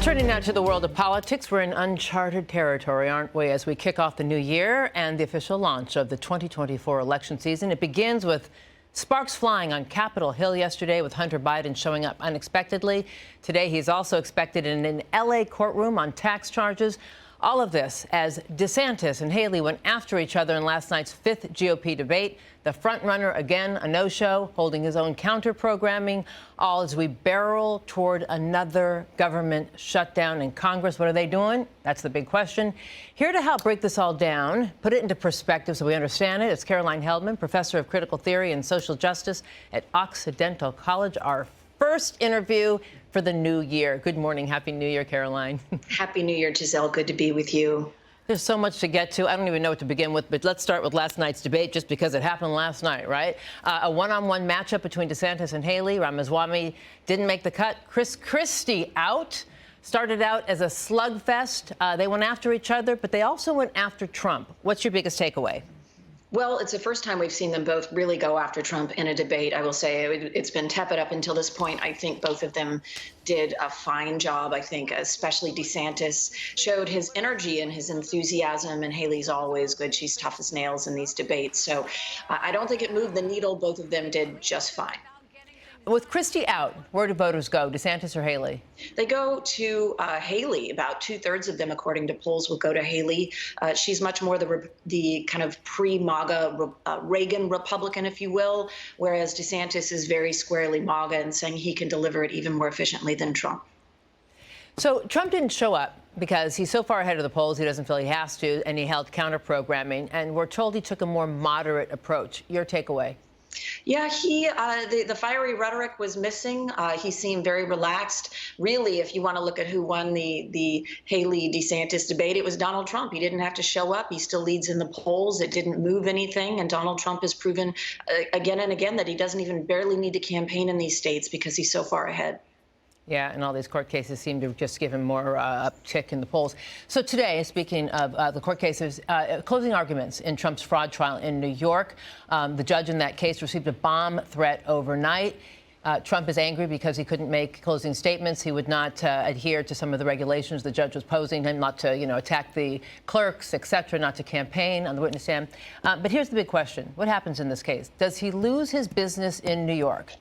Turning now to the world of politics, we're in uncharted territory, aren't we, as we kick off the new year and the official launch of the 2024 election season. It begins with sparks flying on Capitol Hill yesterday with Hunter Biden showing up unexpectedly. Today, he's also expected in an L.A. courtroom on tax charges. All of this as DeSantis and Haley went after each other in last night's fifth GOP debate. The frontrunner, again, a no-show, holding his own counter-programming, all as we barrel toward another government shutdown in Congress. What are they doing? That's the big question. Here to help break this all down, put it into perspective so we understand it, it's Caroline Heldman, professor of critical theory and social justice at Occidental College, our first interview for the new year. Good morning. Happy New Year, Caroline. Happy New Year, Giselle. Good to be with you. There's so much to get to. I don't even know what to begin with, but let's start with last night's debate just because it happened last night, right? A one-on-one matchup between DeSantis and Haley. Ramaswamy didn't make the cut. Chris Christie out. Started out as a slugfest. They went after each other, but they also went after Trump. What's your biggest takeaway? Well, it's the first time we've seen them both really go after Trump in a debate. I will say it's been tepid up until this point. I think both of them did a fine job. I think especially DeSantis showed his energy and his enthusiasm, and Haley's always good. She's tough as nails in these debates. So I don't think it moved the needle. Both of them did just fine. With Christie out, where do voters go, DeSantis or Haley? They go to Haley. About 2/3 of them, according to polls, will go to Haley. She's much more the kind of pre-MAGA Reagan Republican, if you will, whereas DeSantis is very squarely MAGA and saying he can deliver it even more efficiently than Trump. So Trump didn't show up because he's so far ahead of the polls he doesn't feel he has to, and he held counter-programming, and we're told he took a more moderate approach. Your takeaway? Yeah, the fiery rhetoric was missing. He seemed very relaxed. Really, if you want to look at who won the Haley-DeSantis debate, it was Donald Trump. He didn't have to show up. He still leads in the polls. It didn't move anything. And Donald Trump has proven again and again that he doesn't even barely need to campaign in these states because he's so far ahead. Yeah, and all these court cases seem to just give him more uptick in the polls. So today, speaking of the court cases, closing arguments in Trump's fraud trial in New York. The judge in that case received a bomb threat overnight. Trump is angry because he couldn't make closing statements. He would not adhere to some of the regulations the judge was posing him, not to, attack the clerks, et cetera, not to campaign on the witness stand. But here's the big question. What happens in this case? Does he lose his business in New York?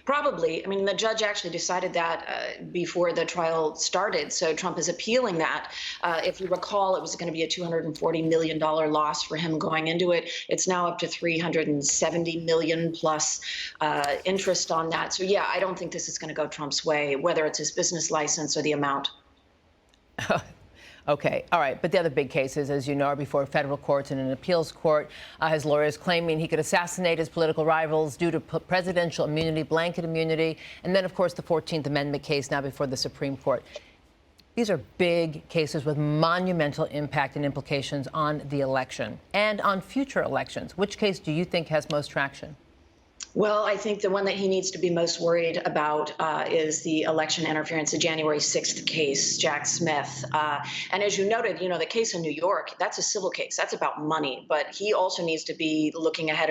Probably. I mean, the judge actually decided that before the trial started. So Trump is appealing that. If you recall, it was going to be a $240 million loss for him going into it. It's now up to $370 million plus interest on that. So, yeah, I don't think this is going to go Trump's way, whether it's his business license or the amount. Okay. All right. But the other big cases, as you know, are before federal courts and an appeals court. His lawyers claiming he could assassinate his political rivals due to presidential immunity, blanket immunity. And then, of course, the 14th Amendment case now before the Supreme Court. These are big cases with monumental impact and implications on the election and on future elections. Which case do you think has most traction? Well, I think the one that he needs to be most worried about is the election interference, the January 6th case, Jack Smith. And as you noted, the case in New York, that's a civil case. That's about money. But he also needs to be looking ahead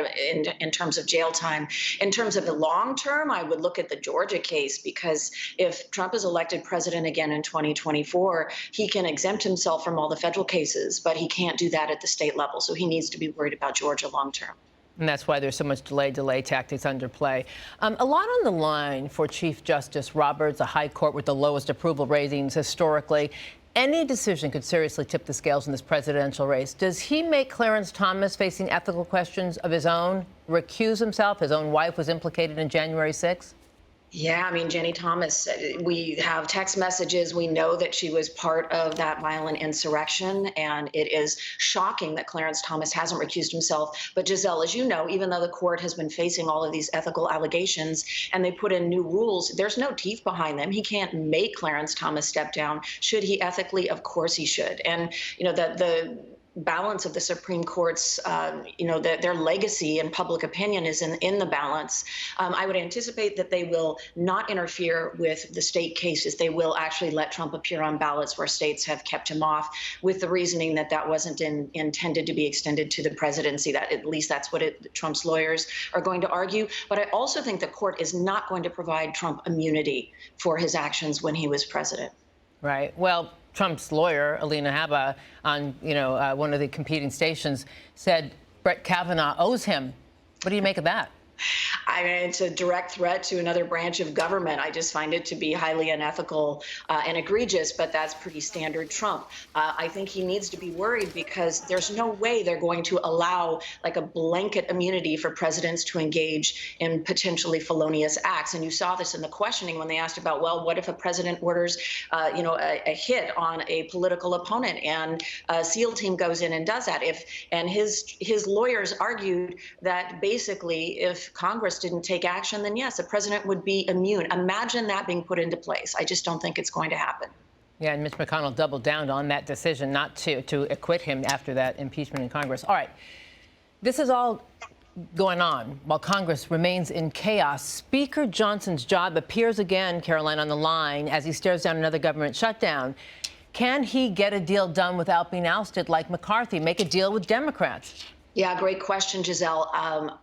in terms of jail time. In terms of the long term, I would look at the Georgia case, because if Trump is elected president again in 2024, he can exempt himself from all the federal cases, but he can't do that at the state level. So he needs to be worried about Georgia long term. And that's why there's so much delay tactics under play. A lot on the line for Chief Justice Roberts, a high court with the lowest approval ratings historically. Any decision could seriously tip the scales in this presidential race. Does he make Clarence Thomas, facing ethical questions of his own, recuse himself? His own wife was implicated in January 6th. Yeah, I mean, Jenny Thomas, we have text messages. We know that she was part of that violent insurrection, and it is shocking that Clarence Thomas hasn't recused himself. But Giselle, as you know, even though the court has been facing all of these ethical allegations and they put in new rules, there's no teeth behind them. He can't make Clarence Thomas step down. Should he ethically? Of course he should. And, the balance of the Supreme Court's, their legacy and public opinion is in the balance. I would anticipate that they will not interfere with the state cases. They will actually let Trump appear on ballots where states have kept him off, with the reasoning that that wasn't intended to be extended to the presidency. That at least that's what Trump's lawyers are going to argue. But I also think the court is not going to provide Trump immunity for his actions when he was president. Right. Well, Trump's lawyer, Alina Habba, on one of the competing stations, said Brett Kavanaugh owes him. What do you make of that? I mean, it's a direct threat to another branch of government. I just find it to be highly unethical and egregious, but that's pretty standard Trump. I think he needs to be worried because there's no way they're going to allow like a blanket immunity for presidents to engage in potentially felonious acts. And you saw this in the questioning when they asked about, well, what if a president orders, a hit on a political opponent and a SEAL team goes in and does that? And his lawyers argued that basically if Congress didn't take action, then yes, the president would be immune. Imagine that being put into place. I just don't think it's going to happen. Yeah, and Mitch McConnell doubled down on that decision not to acquit him after that impeachment in Congress. All right, this is all going on while Congress remains in chaos. Speaker Johnson's job appears again, Caroline, on the line as he stares down another government shutdown. Can he get a deal done without being ousted like McCarthy? Make a deal with Democrats? Yeah, great question, Giselle.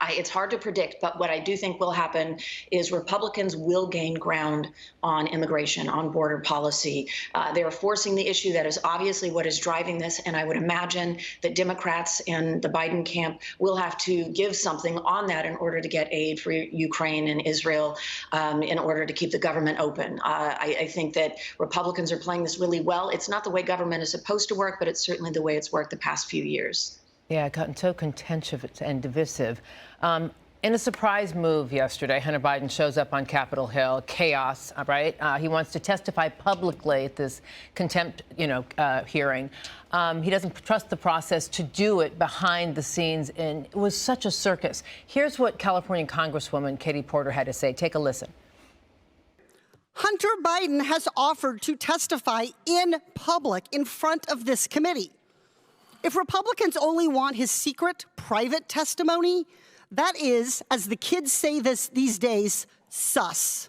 It's hard to predict, but what I do think will happen is Republicans will gain ground on immigration, on border policy. They are forcing the issue. That is obviously what is driving this. And I would imagine that Democrats in the Biden camp will have to give something on that in order to get aid for Ukraine and Israel in order to keep the government open. I think that Republicans are playing this really well. It's not the way government is supposed to work, but it's certainly the way it's worked the past few years. Yeah, it gotten so contentious and divisive. In a surprise move yesterday, Hunter Biden shows up on Capitol Hill. Chaos, right? He wants to testify publicly at this contempt, hearing. He doesn't trust the process to do it behind the scenes, and it was such a circus. Here's what California Congresswoman Katie Porter had to say. Take a listen. Hunter Biden has offered to testify in public in front of this committee. If Republicans only want his secret, private testimony, that is, as the kids say these days, sus.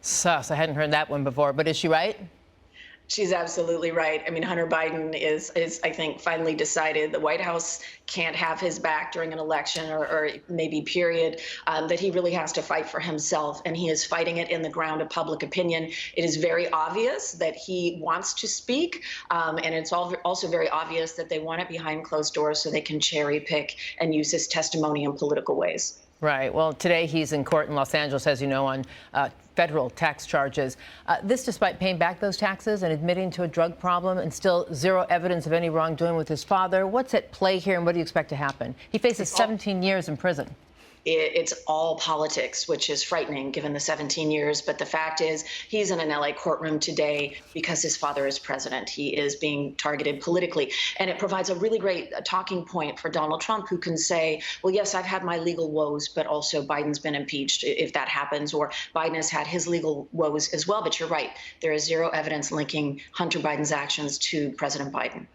Sus. I hadn't heard that one before, but is she right? She's absolutely right. I mean, Hunter Biden is I think, finally decided the White House can't have his back during an election or maybe period, that he really has to fight for himself. And he is fighting it in the ground of public opinion. It is very obvious that he wants to speak. And it's also very obvious that they want it behind closed doors so they can cherry pick and use his testimony in political ways. Right. Well, today he's in court in Los Angeles, as you know, on federal tax charges. This despite paying back those taxes and admitting to a drug problem and still zero evidence of any wrongdoing with his father. What's at play here and what do you expect to happen? He faces 17 years in prison. It's all politics, which is frightening given the 17 years. But the fact is, he's in an LA courtroom today because his father is president. He is being targeted politically. And it provides a really great talking point for Donald Trump, who can say, well, yes, I've had my legal woes, but also Biden's been impeached if that happens, or Biden has had his legal woes as well. But you're right. There is zero evidence linking Hunter Biden's actions to President Biden.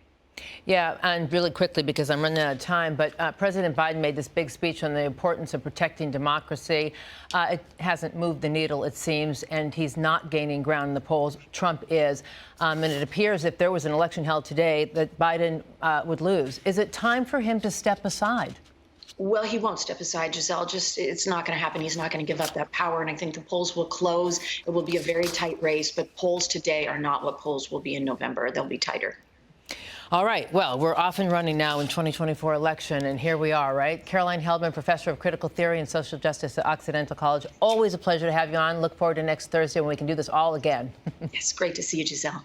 Yeah, and really quickly, because I'm running out of time, but President Biden made this big speech on the importance of protecting democracy. It hasn't moved the needle, it seems, and he's not gaining ground in the polls. Trump is. And it appears if there was an election held today that Biden would lose. Is it time for him to step aside? Well, he won't step aside, Giselle. It's not going to happen. He's not going to give up that power. And I think the polls will close. It will be a very tight race. But polls today are not what polls will be in November. They'll be tighter. All right. Well, we're off and running now in 2024 election, and here we are, right? Caroline Heldman, professor of critical theory and social justice at Occidental College. Always a pleasure to have you on. Look forward to next Thursday when we can do this all again. Yes, great to see you, Giselle.